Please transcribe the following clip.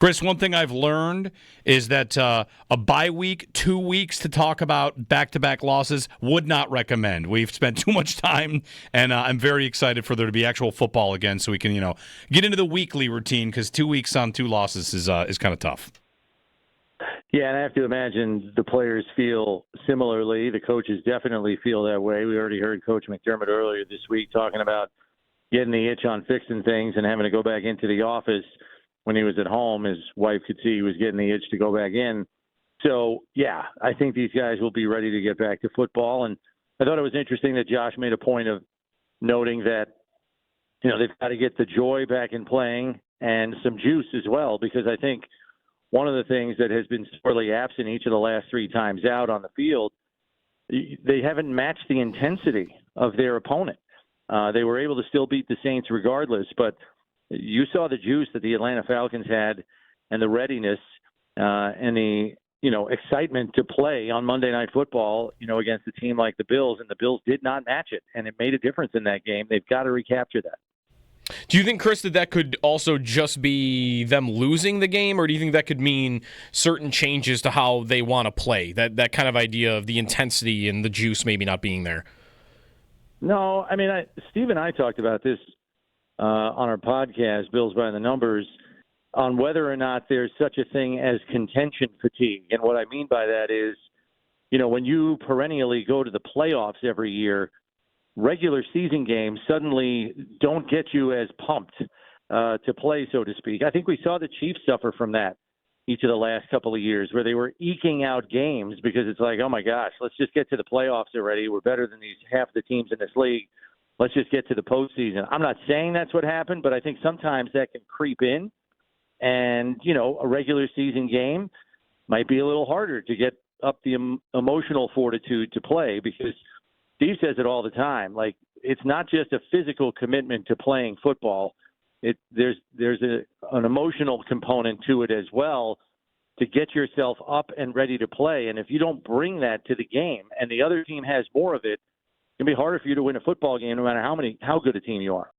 Chris, one thing I've learned is that a bye week, 2 weeks to talk about back-to-back losses, would not recommend. We've spent too much time, and I'm very excited for there to be actual football again so we can, get into the weekly routine because 2 weeks on 2 losses is kind of tough. Yeah, and I have to imagine the players feel similarly. The coaches definitely feel that way. We already heard Coach McDermott earlier this week talking about getting the itch on fixing things and having to go back into the office. When he was at home, his wife could see he was getting the itch to go back in. So, yeah, I think these guys will be ready to get back to football. And I thought it was interesting that Josh made a point of noting that, they've got to get the joy back in playing and some juice as well, because I think one of the things that has been sorely absent each of the last 3 times out on the field, they haven't matched the intensity of their opponent. They were able to still beat the Saints regardless, but you saw the juice that the Atlanta Falcons had and the readiness and the, excitement to play on Monday Night Football, against a team like the Bills, and the Bills did not match it, and it made a difference in that game. They've got to recapture that. Do you think, Chris, that could also just be them losing the game, or do you think that could mean certain changes to how they want to play, that kind of idea of the intensity and the juice maybe not being there? No, I mean, Steve and I talked about this on our podcast, Bills by the Numbers, on whether or not there's such a thing as contention fatigue. And what I mean by that is, when you perennially go to the playoffs every year, regular season games suddenly don't get you as pumped to play, so to speak. I think we saw the Chiefs suffer from that each of the last couple of years, where they were eking out games because it's like, oh my gosh, let's just get to the playoffs already. We're better than half the teams in this league. Let's just get to the postseason. I'm not saying that's what happened, but I think sometimes that can creep in. And, a regular season game might be a little harder to get up the emotional fortitude to play, because Steve says it all the time. Like, it's not just a physical commitment to playing football. There's an emotional component to it as well, to get yourself up and ready to play. And if you don't bring that to the game and the other team has more of it, it can be harder for you to win a football game no matter how good a team you are.